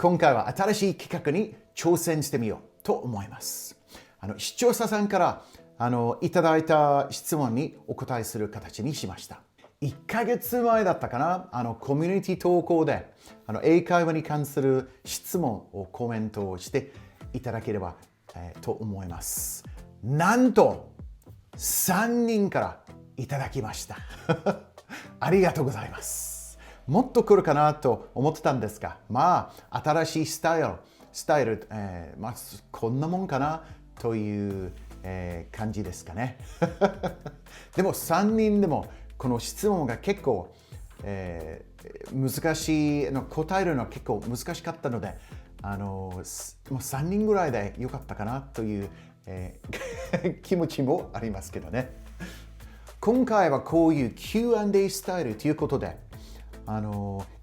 今回は新しい企画に挑戦してみようと思います。視聴者さんからいただいた質問にお答えする形にしました。1ヶ月前だったかな、コミュニティ投稿で英会話に関する質問をコメントをしていただければ、と思います。なんと3人からいただきました。ありがとうございます。もっと来るかなと思ってたんですが、新しいスタイル、こんなもんかなという、感じですかね。でも3人でもこの質問が結構、難しい答えるのは結構難しかったので、3人ぐらいでよかったかなという、気持ちもありますけどね。今回はこういう Q&A スタイルということで、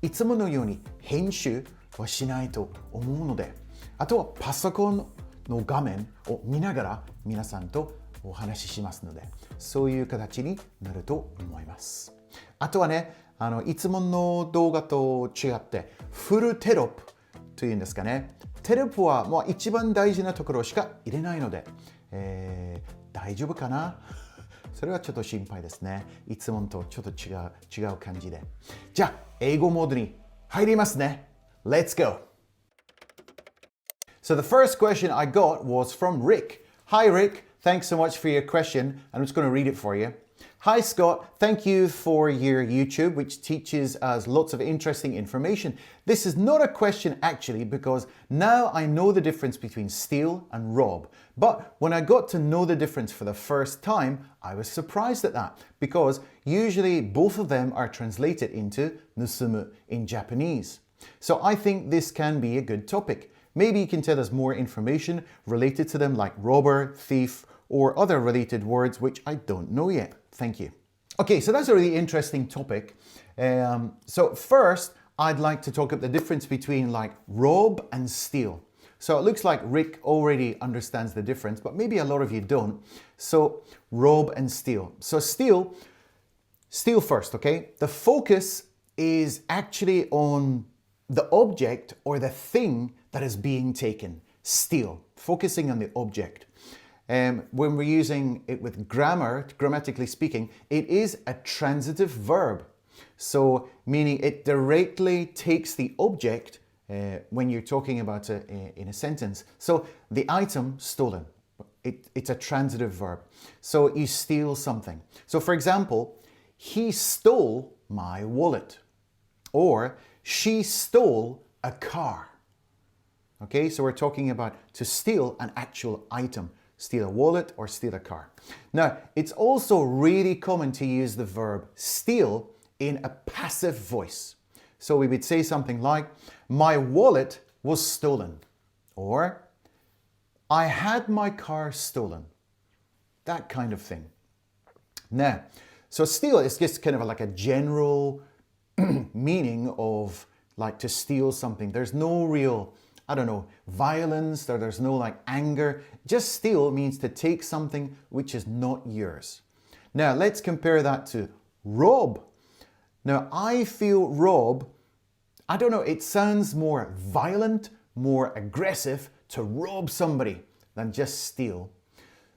いつものように編集はしないと思うので、あとはパソコンの画面を見ながら皆さんとお話ししますので、そういう形になると思います。あとはね、いつもの動画と違ってフルテロップというんですかね。テロップはもう一番大事なところしか入れないので、大丈夫かな？それはちょっと心配ですね。いつもとちょっと違う感じで。じゃあ、英語モードに入りますね。Let's go! So the first question I got was from Rick. Hi Rick, thanks so much for your question. I'm just going to read it for you. Hi Scott, thank you for your YouTube, which teaches us lots of interesting information. This is not a question actually, because now I know the difference between steal and rob. But when I got to know the difference for the first time, I was surprised at that, because usually both of them are translated into 盗む in Japanese. So I think this can be a good topic. Maybe you can tell us more information related to them, like robber, thief, or other related words which I don't know yet. Thank you. Okay, so that's a really interesting topic. So first, I'd like to talk about the difference between like rob and steal. So it looks like Rick already understands the difference, but maybe a lot of you don't. So rob and steal. So steal first, okay? The focus is actually on the object or the thing that is being taken. Steal, focusing on the object. When we're using it with grammar, grammatically speaking, it is a transitive verb. So meaning it directly takes the object when you're talking about it in a sentence. So the item stolen, it's a transitive verb. So you steal something. So for example, he stole my wallet, or she stole a car. Okay, so we're talking about to steal an actual item. Steal a wallet or steal a car. Now, it's also really common to use the verb steal in a passive voice. So we would say something like, my wallet was stolen, or I had my car stolen. That kind of thing. Now, so steal is just kind of like a general meaning of like to steal something. There's no real, violence, or there's no like anger. Just steal means to take something which is not yours. Now let's compare that to rob. Now I feel rob, it sounds more violent, more aggressive to rob somebody than just steal.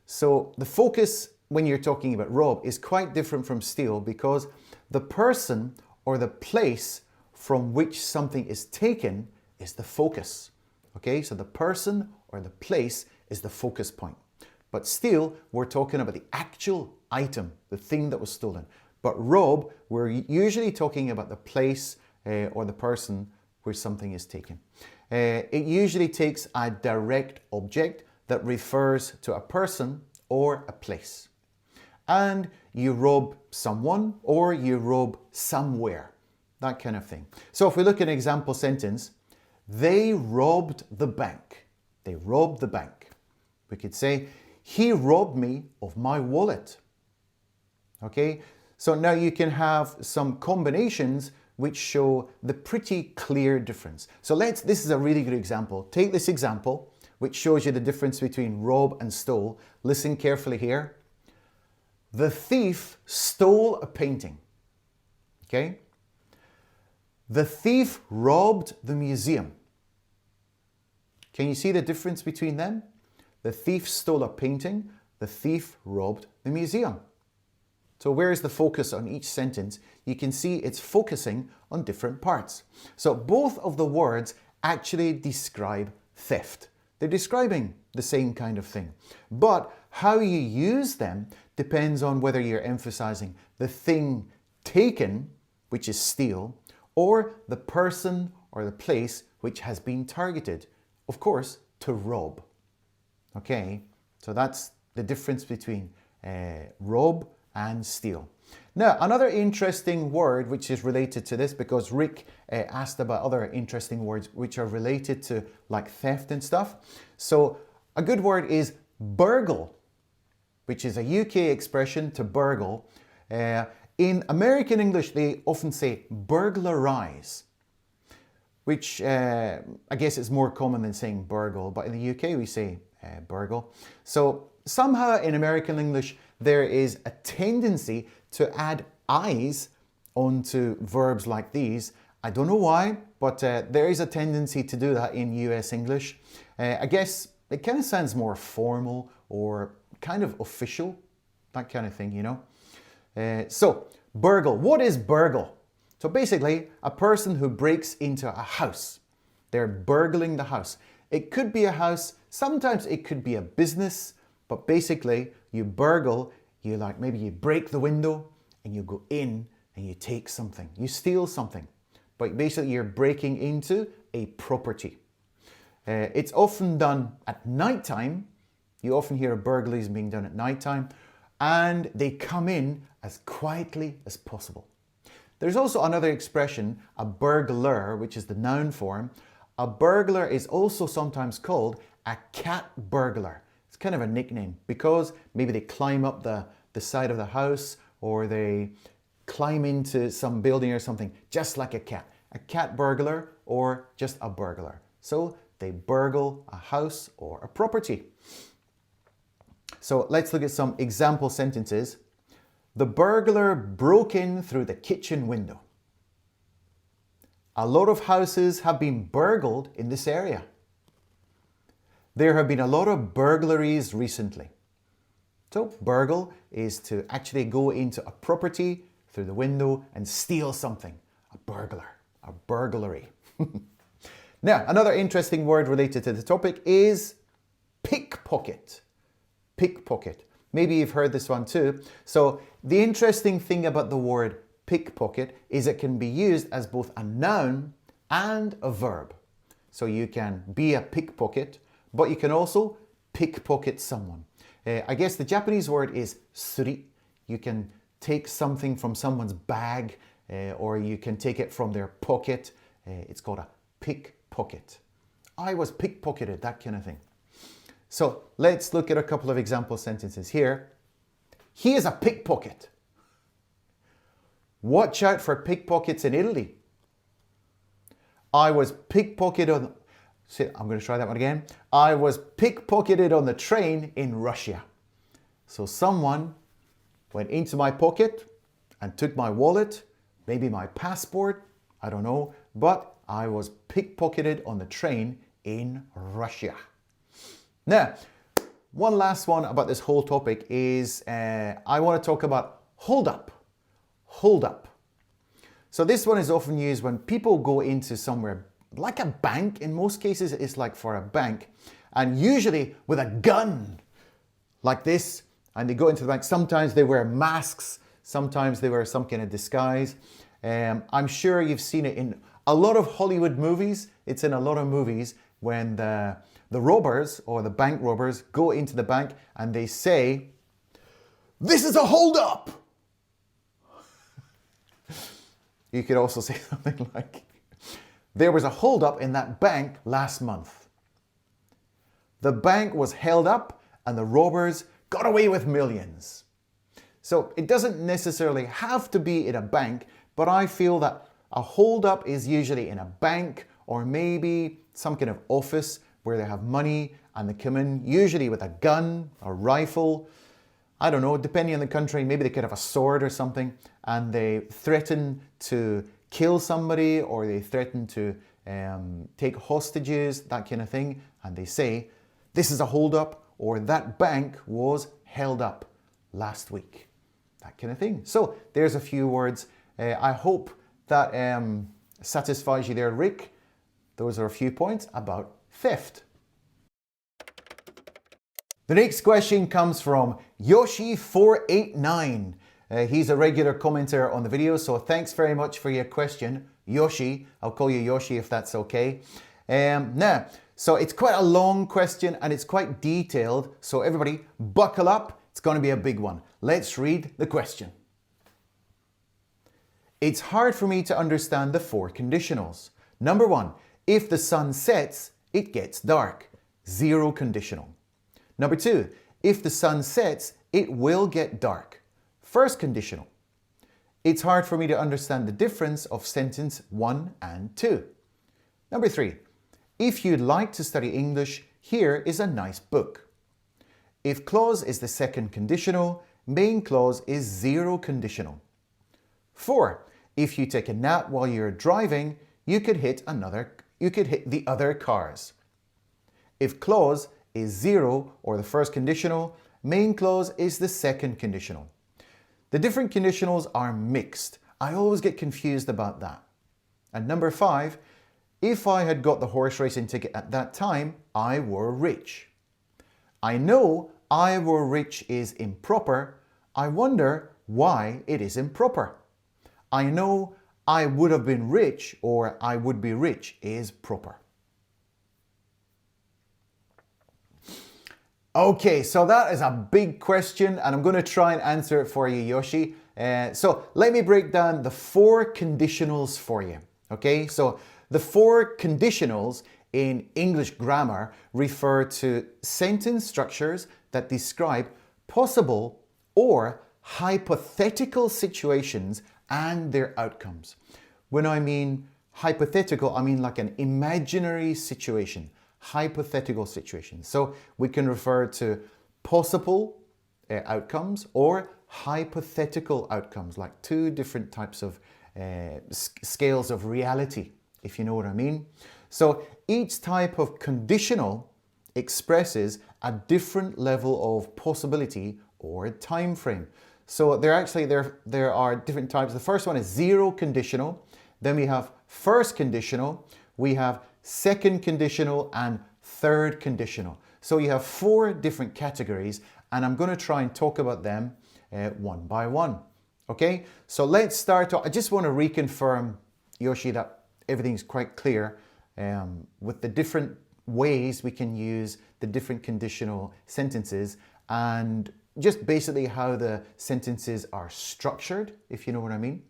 So the focus when you're talking about rob is quite different from steal, because the person or the place from which something is taken is the focus. Okay, so the person or the place is the focus point. But steal, we're talking about the actual item, the thing that was stolen. But rob, we're usually talking about the place or the person where something is taken. It usually takes a direct object that refers to a person or a place. And you rob someone or you rob somewhere, that kind of thing. So if we look at an example sentence, they robbed the bank. They robbed the bank. We could say, he robbed me of my wallet. Okay, so now you can have some combinations which show the pretty clear difference. So this is a really good example. Take this example, which shows you the difference between rob and stole. Listen carefully here. The thief stole a painting. Okay? The thief robbed the museum. Can you see the difference between them? The thief stole a painting, the thief robbed the museum. So where is the focus on each sentence? You can see it's focusing on different parts. So both of the words actually describe theft. They're describing the same kind of thing. But how you use them depends on whether you're emphasizing the thing taken, which is steal, or the person or the place which has been targeted. Of course, to rob. Okay, so that's the difference between rob and steal. Now, another interesting word which is related to this, because Rick asked about other interesting words which are related to like theft and stuff. So a good word is burgle, which is a UK expression to burgle. In American English, they often say burglarize, which I guess is more common than saying burgle, but in the UK we say burgle. So somehow in American English, there is a tendency to add I's onto verbs like these. I don't know why, but there is a tendency to do that in US English. I guess it kind of sounds more formal or kind of official, that kind of thing, you know. So, burgle. What is burgle? So basically, a person who breaks into a house. They're burgling the house. It could be a house, sometimes it could be a business, but basically you burgle, maybe you break the window and you go in and you take something, you steal something. But basically you're breaking into a property. It's often done at nighttime. You often hear burglaries being done at nighttime, and they come in as quietly as possible. There's also another expression, a burglar, which is the noun form. A burglar is also sometimes called a cat burglar. It's kind of a nickname because maybe they climb up the side of the house or they climb into some building or something, just like a cat. A cat burglar or just a burglar. So they burgle a house or a property. So let's look at some example sentences. The burglar broke in through the kitchen window. A lot of houses have been burgled in this area. There have been a lot of burglaries recently. So burgle is to actually go into a property through the window and steal something. A burglar, a burglary. Now, another interesting word related to the topic is pickpocket. Pickpocket. Maybe you've heard this one too. So the interesting thing about the word pickpocket is it can be used as both a noun and a verb. So you can be a pickpocket, but you can also pickpocket someone. I guess the Japanese word is suri. You can take something from someone's bag or you can take it from their pocket. It's called a pickpocket. I was pickpocketed, that kind of thing. So let's look at a couple of example sentences here. He is a pickpocket. Watch out for pickpockets in Italy. I was pickpocketed on... I'm going to try that one again. I was pickpocketed on the train in Russia. So someone went into my pocket and took my wallet, maybe my passport, I don't know, but I was pickpocketed on the train in Russia. Now, one last one about this whole topic is I want to talk about hold up. Hold up. So this one is often used when people go into somewhere like a bank. In most cases, it's like for a bank, and usually with a gun like this, and they go into the bank. Sometimes they wear masks. Sometimes they wear some kind of disguise. I'm sure you've seen it in a lot of Hollywood movies. It's in a lot of movies when the robbers or the bank robbers go into the bank and they say, "This is a hold up." You could also say something like, "There was a hold up in that bank last month. The bank was held up and the robbers got away with millions." So it doesn't necessarily have to be in a bank, but I feel that a hold up is usually in a bank or maybe some kind of office where they have money and they come in usually with a gun, a rifle, I don't know, depending on the country, maybe they could have a sword or something, and they threaten to kill somebody or they threaten to take hostages, that kind of thing, and they say, this is a hold-up, or that bank was held up last week. That kind of thing. So there's a few words. I hope that satisfies you there, Rick. Those are a few points about theft. The next question comes from Yoshi489. He's a regular commenter on the video, so thanks very much for your question, Yoshi. I'll call you Yoshi if that's okay. Now, so it's quite a long question and it's quite detailed, so everybody buckle up. It's going to be a big one. Let's read the question. It's hard for me to understand the four conditionals. Number one, if the sun sets, it gets dark. Zero conditional. Number two, if the sun sets, it will get dark. First conditional. It's hard for me to understand the difference of sentence 1 and 2. Number 3. If you'd like to study English, here is a nice book. If clause is the second conditional, main clause is zero conditional. 4. If you take a nap while you're driving, you could hit the other cars. If clause is zero or the first conditional, main clause is the second conditional. The different conditionals are mixed. I always get confused about that. And number 5, if I had got the horse racing ticket at that time, I were rich. I know I were rich is improper. I wonder why it is improper. I know I would have been rich or I would be rich is proper. Okay, so that is a big question and I'm going to try and answer it for you, Yoshi. So let me break down the four conditionals for you. Okay, so the four conditionals in English grammar refer to sentence structures that describe possible or hypothetical situations and their outcomes. When I mean hypothetical, I mean like an imaginary situation. Hypothetical situations. So we can refer to possible outcomes or hypothetical outcomes, like two different types of scales of reality, if you know what I mean. So each type of conditional expresses a different level of possibility or time frame. So there are different types. The first one is zero conditional. Then we have first conditional. We have second conditional and third conditional. So you have four different categories and I'm going to try and talk about them one by one. Okay, so let's start off. I just want to reconfirm, Yoshi, that everything's quite clear with the different ways we can use the different conditional sentences and just basically how the sentences are structured, if you know what I mean.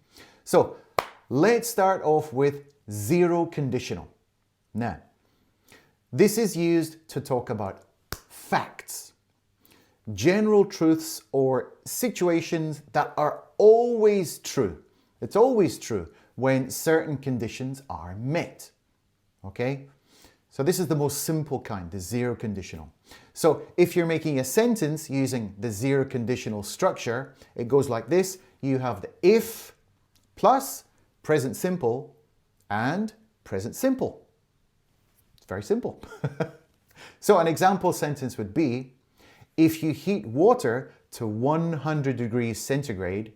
So let's start off with zero conditional. Now, this is used to talk about facts, general truths or situations that are always true. It's always true when certain conditions are met. Okay? So this is the most simple kind, the zero conditional. So if you're making a sentence using the zero conditional structure, it goes like this. You have the if plus present simple and present simple. It's very simple. So an example sentence would be, if you heat water to 100 degrees centigrade,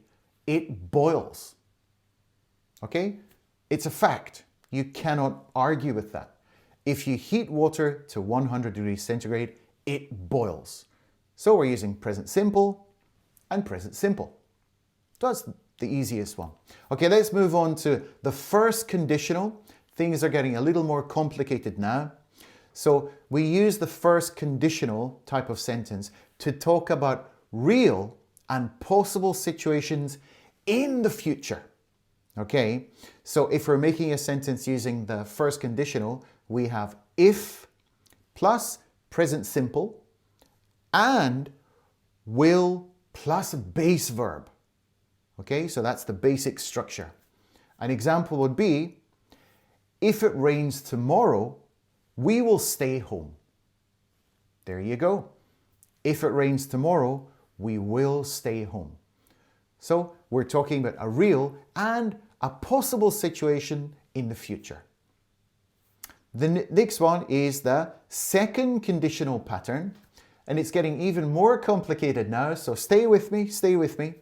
it boils. Okay? It's a fact. You cannot argue with that. If you heat water to 100 degrees centigrade, it boils. So we're using present simple and present simple. That's the easiest one. Okay, let's move on to the first conditional. Things are getting a little more complicated now. So we use the first conditional type of sentence to talk about real and possible situations in the future. Okay, so if we're making a sentence using the first conditional, we have if plus present simple and will plus base verb. Okay, so that's the basic structure. An example would be, if it rains tomorrow, we will stay home. There you go. If it rains tomorrow, we will stay home. So we're talking about a real and a possible situation in the future. The next one is the second conditional pattern, and it's getting even more complicated now, so stay with me, stay with me.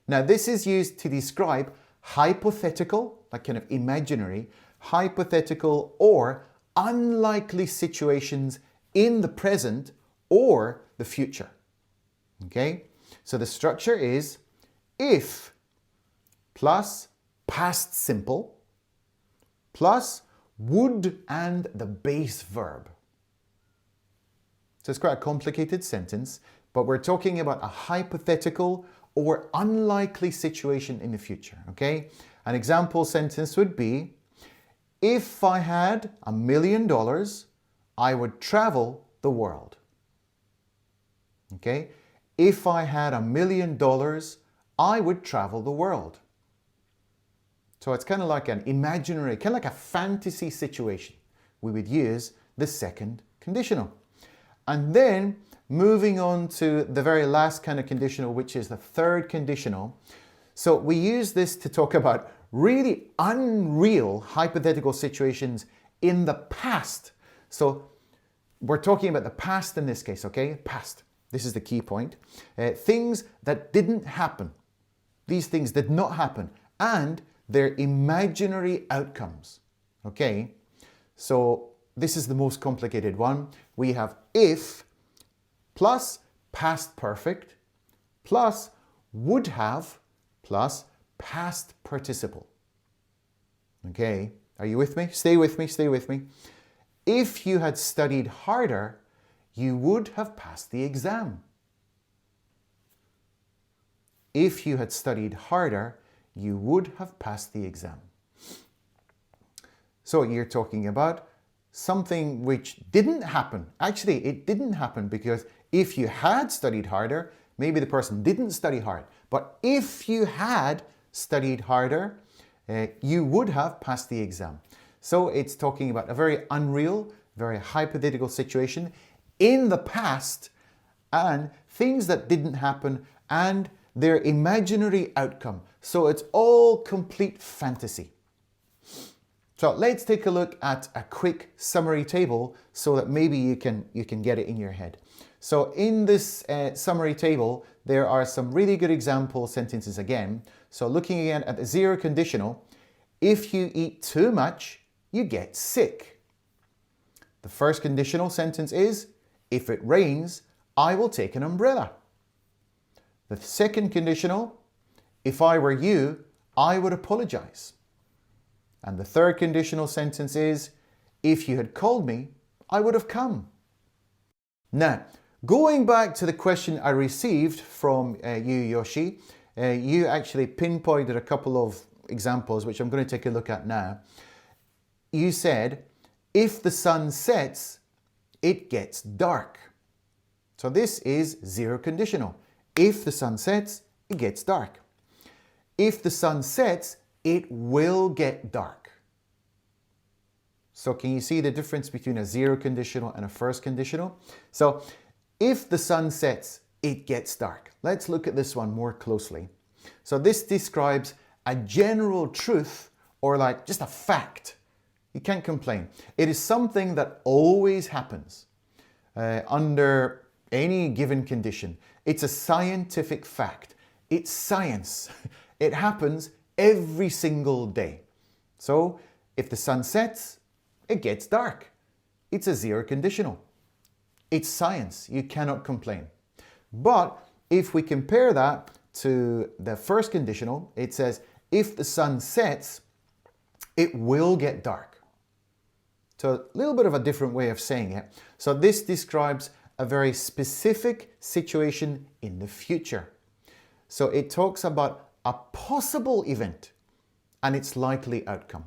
Now, this is used to describe hypothetical, like kind of imaginary, hypothetical or unlikely situations in the present or the future. Okay? So the structure is if plus past simple plus would and the base verb. So it's quite a complicated sentence, but we're talking about a hypothetical or unlikely situation in the future, okay? An example sentence would be, if I had $1 million, I would travel the world. Okay? If I had $1 million, I would travel the world. So it's kind of like an imaginary, kind of like a fantasy situation. We would use the second conditional. And then moving on to the very last kind of conditional, which is the third conditional. So we use this to talk about really unreal hypothetical situations in the past. So we're talking about the past in this case, okay? Past. This is the key point. Things that didn't happen. These things did not happen. And their imaginary outcomes. Okay? So this is the most complicated one. We have if plus past perfect plus would have plus past participle. Okay? Are you with me? Stay with me, stay with me. If you had studied harder, you would have passed the exam. If you had studied harder, you would have passed the exam. So you're talking about something which didn't happen. Actually, it didn't happen because if you had studied harder, maybe the person didn't study hard. But if you had studied harder, you would have passed the exam. So it's talking about a very unreal, very hypothetical situation in the past and things that didn't happen and their imaginary outcome. So it's all complete fantasy. So let's take a look at a quick summary table so that maybe you can get it in your head. So in this summary table, there are some really good example sentences again. So looking again at the zero conditional, if you eat too much, you get sick. The first conditional sentence is, if it rains, I will take an umbrella. The second conditional, if I were you, I would apologize. And the third conditional sentence is, if you had called me, I would have come. Now, going back to the question I received from you, Yoshi, you actually pinpointed a couple of examples, which I'm going to take a look at now. You said, if the sun sets, it gets dark. So this is zero conditional. If the sun sets, it gets dark. If the sun sets, it will get dark. So can you see the difference between a zero conditional and a first conditional? So if the sun sets, it gets dark. Let's look at this one more closely. So this describes a general truth or like just a fact. You can't complain. It is something that always happens under any given condition. It's a scientific fact. It's science. It happens every single day. So if the sun sets, it gets dark. It's a zero conditional. It's science. You cannot complain. But if we compare that to the first conditional, it says, if the sun sets, it will get dark. So a little bit of a different way of saying it. So this describes a very specific situation in the future. So it talks about a possible event and its likely outcome.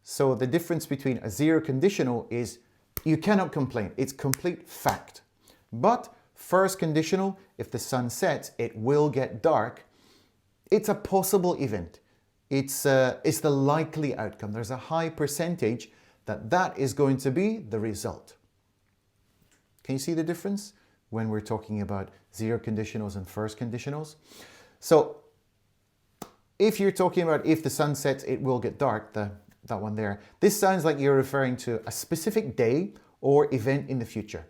So the difference between a zero conditional is you cannot complain. It's complete fact. But first conditional, if the sun sets, it will get dark. It's a possible event. It's the likely outcome. There's a high percentage that is going to be the result. Can you see the difference when we're talking about zero conditionals and first conditionals? So if you're talking about if the sun sets, it will get dark, that one there. This sounds like you're referring to a specific day or event in the future.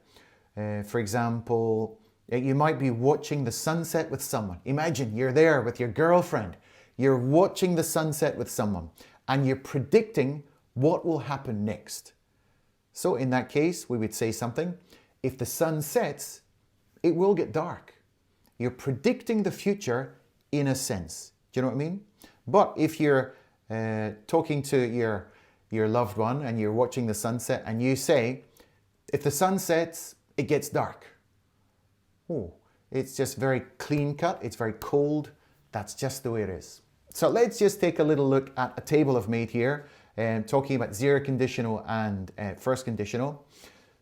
For example, you might be watching the sunset with someone. Imagine you're there with your girlfriend. You're watching the sunset with someone and you're predicting what will happen next. So in that case, we would say something, if the sun sets, it will get dark. You're predicting the future in a sense. Do you know what I mean? But if you're talking to your loved one and you're watching the sunset and you say, if the sun sets, it gets dark. Oh, it's just very clean cut. It's very cold. That's just the way it is. So let's just take a little look at a table I've made here, talking about zero conditional and first conditional.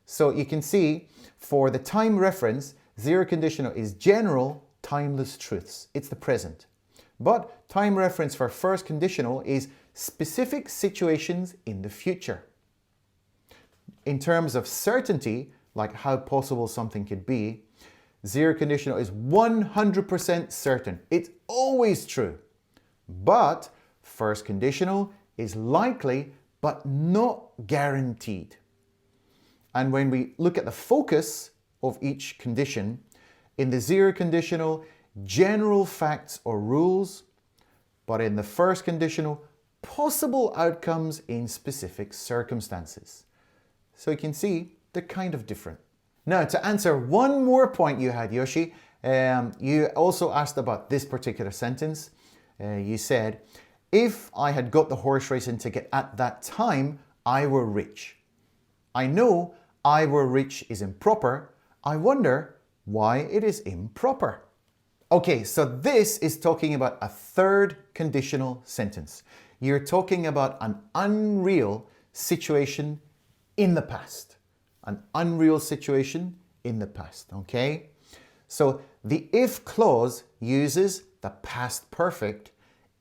So you can see for the time reference, zero conditional is general, timeless truths. It's the present. But time reference for first conditional is specific situations in the future. In terms of certainty, like how possible something could be, zero conditional is 100% certain. It's always true. But first conditional is likely but not guaranteed. And when we look at the focus of each condition, in the zero conditional, general facts or rules, but in the first conditional, possible outcomes in specific circumstances. So you can see they're kind of different. Now, to answer one more point you had, Yoshi, you also asked about this particular sentence. You said, if I had got the horse racing ticket at that time, I were rich. I know I were rich is improper. I wonder why it is improper. Okay, so this is talking about a third conditional sentence. You're talking about an unreal situation in the past. An unreal situation in the past, okay? So the if clause uses the past perfect,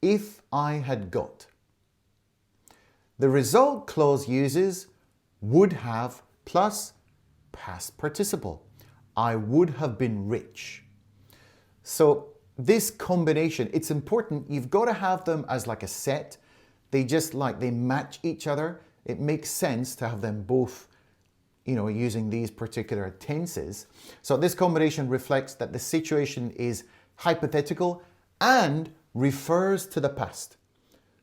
if I had got. The result clause uses would have plus past participle. I would have been rich. So this combination, it's important. You've got to have them as like a set. They match each other. It makes sense to have them both, using these particular tenses. So this combination reflects that the situation is hypothetical and refers to the past.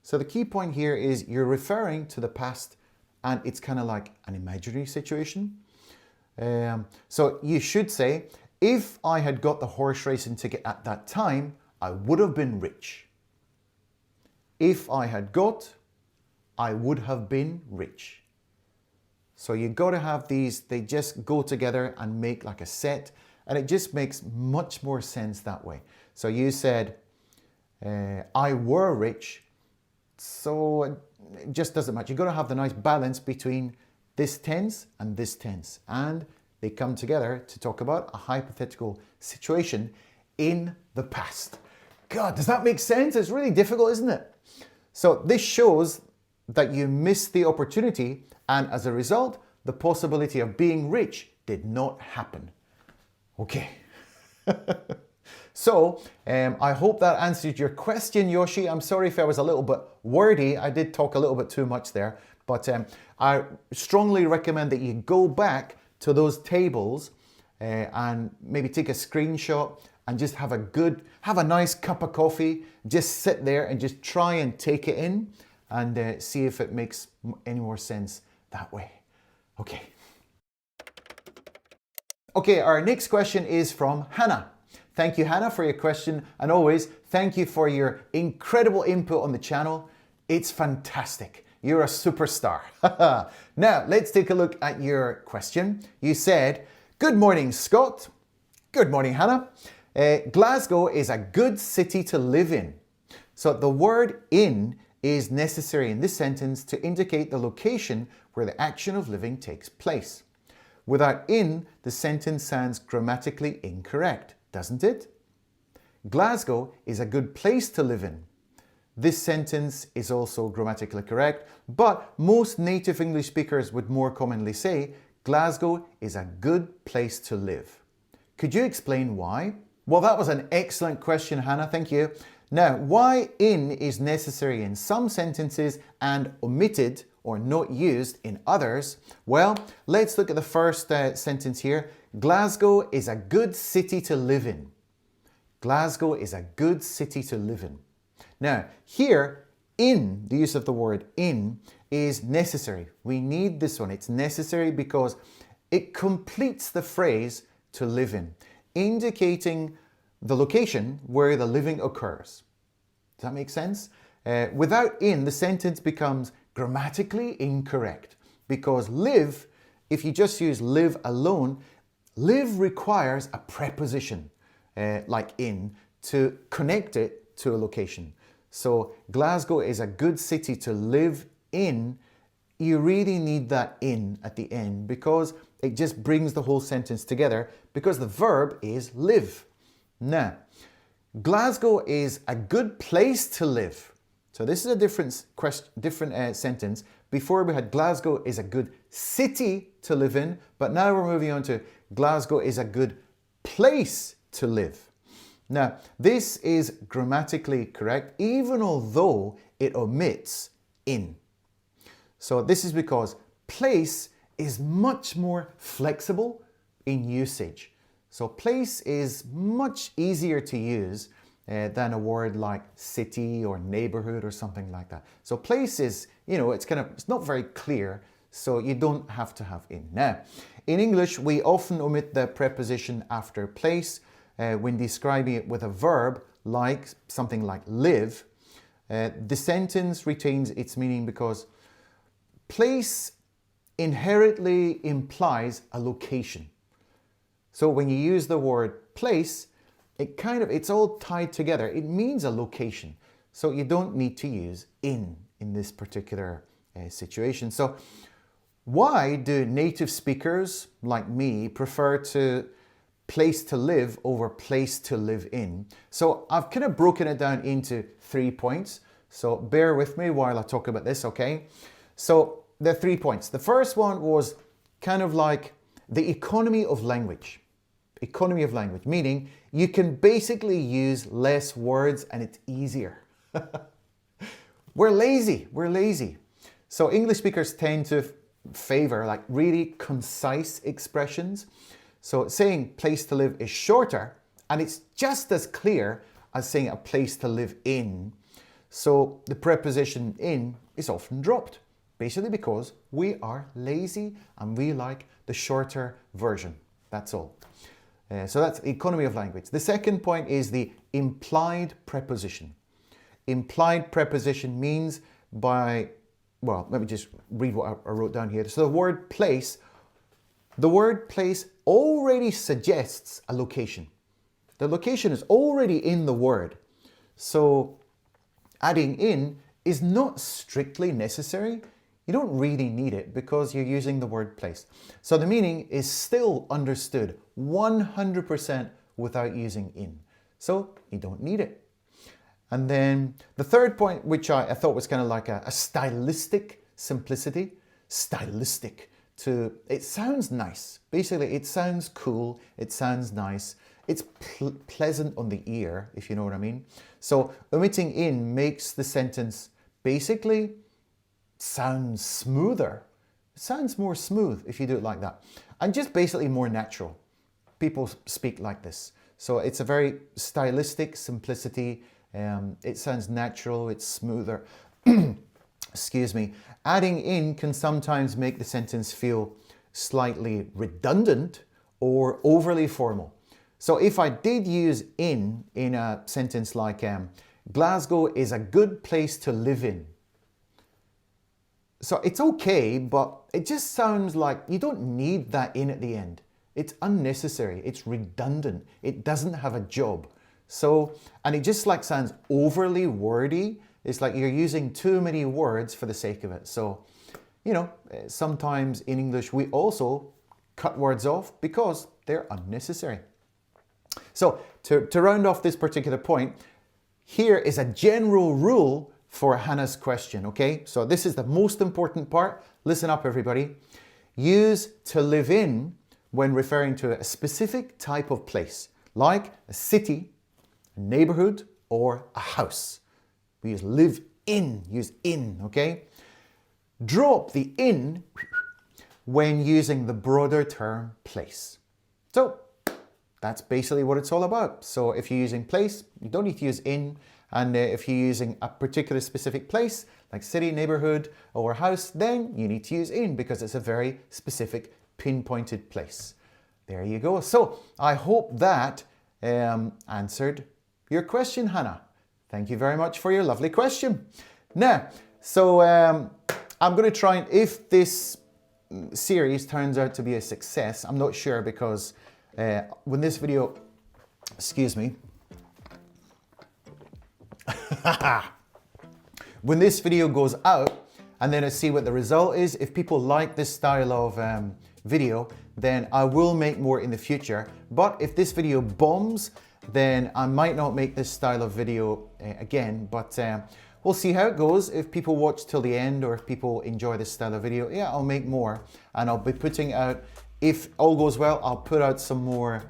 So the key point here is you're referring to the past and it's kind of like an imaginary situation. So you should say, if I had got the horse racing ticket at that time, I would have been rich. If I had got, I would have been rich. So you've got to have these, they just go together and make like a set, and it just makes much more sense that way. So you said, I were rich, so it just doesn't match. You've got to have the nice balance between this tense and this tense, and they come together to talk about a hypothetical situation in the past. God, does that make sense? It's really difficult, isn't it? So this shows that you missed the opportunity, and as a result, the possibility of being rich did not happen. Okay. So, I hope that answered your question, Yoshi. I'm sorry if I was a little bit wordy. I did talk a little bit too much there, but I strongly recommend that you go back to those tables and maybe take a screenshot and just have a nice cup of coffee, just sit there and just try and take it in and see if it makes any more sense that way. Okay. Okay, our next question is from Hannah. Thank you, Hannah, for your question. And always, thank you for your incredible input on the channel. It's fantastic. You're a superstar. Now, let's take a look at your question. You said, good morning, Scott. Good morning, Hannah. Glasgow is a good city to live in. So the word in is necessary in this sentence to indicate the location where the action of living takes place. Without in, the sentence sounds grammatically incorrect, doesn't it? Glasgow is a good place to live in. This sentence is also grammatically correct, but most native English speakers would more commonly say, Glasgow is a good place to live. Could you explain why? Well, that was an excellent question, Hannah. Thank you. Now, why in is necessary in some sentences and omitted or not used in others? Well, let's look at the first sentence here. Glasgow is a good city to live in. Glasgow is a good city to live in. Now, here, in, the use of the word in, is necessary. We need this one. It's necessary because it completes the phrase to live in, indicating the location where the living occurs. Does that make sense? Without in, the sentence becomes grammatically incorrect because live, if you just use live alone, live requires a preposition like in to connect it to a location. So Glasgow is a good city to live in. You really need that in at the end because it just brings the whole sentence together because the verb is live. Now, Glasgow is a good place to live. So this is a different sentence. Before we had Glasgow is a good city to live in, but now we're moving on to Glasgow is a good place to live. Now, this is grammatically correct, even although it omits in. So this is because place is much more flexible in usage. So place is much easier to use than a word like city or neighborhood or something like that. So place is, it's not very clear, so you don't have to have in. Now, in English, we often omit the preposition after place when describing it with a verb like something like live. The sentence retains its meaning because place inherently implies a location. So when you use the word place, it's all tied together. It means a location. So you don't need to use in this particular situation. So why do native speakers like me prefer to place to live over place to live in? So I've kind of broken it down into 3 points. So bear with me while I talk about this, okay? So there are 3 points. The first one was kind of like the economy of language. Economy of language, meaning you can basically use less words and it's easier. We're lazy. So English speakers tend to favor like really concise expressions. So saying place to live is shorter and it's just as clear as saying a place to live in. So the preposition in is often dropped, basically because we are lazy and we like the shorter version. That's all. So that's economy of language. The second point is the implied preposition. Implied preposition means let me just read what I wrote down here. So the word place already suggests a location. The location is already in the word. So adding in is not strictly necessary. You don't really need it because you're using the word place. So the meaning is still understood 100% without using in. So you don't need it. And then the third point, which I thought was kind of like a stylistic simplicity. It sounds nice. Basically, it sounds cool. It sounds nice. It's pleasant on the ear, if you know what I mean. So omitting in makes the sentence basically sounds smoother. It sounds more smooth if you do it like that. And just basically more natural. People speak like this. So it's a very stylistic simplicity. It sounds natural, it's smoother. Excuse me. Adding in can sometimes make the sentence feel slightly redundant or overly formal. So if I did use in a sentence like Glasgow is a good place to live in. So it's okay, but it just sounds like you don't need that in at the end. It's unnecessary, it's redundant, it doesn't have a job. So, and it just like sounds overly wordy. It's like you're using too many words for the sake of it. So, sometimes in English we also cut words off because they're unnecessary. So to round off this particular point, here is a general rule for Hannah's question, okay? So this is the most important part. Listen up, everybody. Use to live in when referring to a specific type of place, like a city, a neighborhood, or a house. We use live in, use in, okay? Drop the in when using the broader term place. So that's basically what it's all about. So if you're using place, you don't need to use in. And if you're using a particular specific place, like city, neighborhood, or house, then you need to use in because it's a very specific, pinpointed place. There you go. So I hope that answered your question, Hannah. Thank you very much for your lovely question. Now, so I'm going to try and, if this series turns out to be a success, I'm not sure because when this video, excuse me, when this video goes out and then I see what the result is, if people like this style of video, then I will make more in the future. But if this video bombs, then I might not make this style of video again, but we'll see how it goes. If people watch till the end or if people enjoy this style of video, yeah, I'll make more and I'll be putting out, if all goes well, I'll put out some more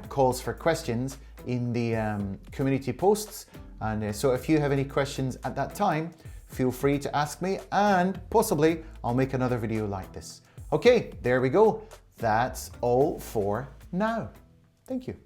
calls for questions in the community posts. And so if you have any questions at that time, feel free to ask me and possibly I'll make another video like this. Okay, there we go. That's all for now. Thank you.